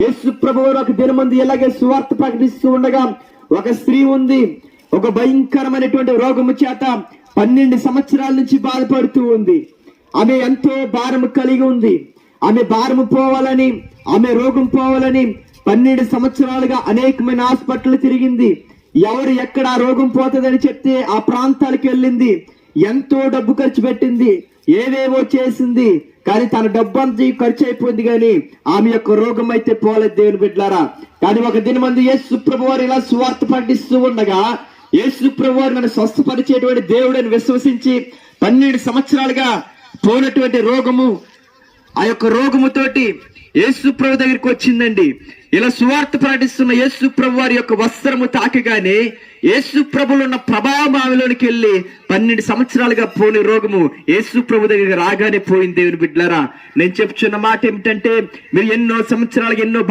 యేసు ప్రభువారు ఒక దినమందు ఇలాగే సువార్త ప్రకటిస్తూ ఉండగా ఒక స్త్రీ ఉంది, ఒక భయంకరమైనటువంటి రోగము చేత 12 సంవత్సరాల నుంచి బాధపడుతూ ఉంది. ఆమె ఎంతో భారము కలిగి ఉంది. ఆమె భారము పోవాలని, ఆమె రోగం పోవాలని 12 సంవత్సరాలుగా అనేకమైన హాస్పిటల్ తిరిగింది. ఎవరు ఎక్కడ రోగం పోతుందని చెప్తే ఆ ప్రాంతాలకు వెళ్ళింది. ఎంతో డబ్బు ఖర్చు పెట్టింది, ఏవేవో చేసింది. కానీ తన డబ్బు అంతా ఖర్చు అయిపోయింది, కానీ ఆమె యొక్క రోగం అయితే పోలేదు దేవుని బిడ్డలారా. కానీ ఒక దినమందు యేసు ప్రభువారు ఇలా సువార్త ప్రకటిస్తూ ఉండగా యేసు ప్రభువారు నన్ను స్వస్థపరిచేటువంటి దేవుడని విశ్వసించి 12 సంవత్సరాలుగా పోనటువంటి రోగము, ఆ యొక్క రోగముతోటి యేసు ప్రభు దగ్గరికి వచ్చిందండి. ఇలా సువార్త ప్రకటిస్తున్న యేసు ప్రభు వారి యొక్క వస్త్రము తాకగానే యేసు ప్రభులో ఉన్న ప్రభావం ఆమెలోనికి వెళ్ళి 12 సంవత్సరాలుగా పోని రోగము యేసు ప్రభు దగ్గరికి రాగానే పోయింది. దేవుని బిడ్డలారా, నేను చెప్తున్న మాట ఏమిటంటే, మీరు ఎన్నో సంవత్సరాలుగా ఎన్నో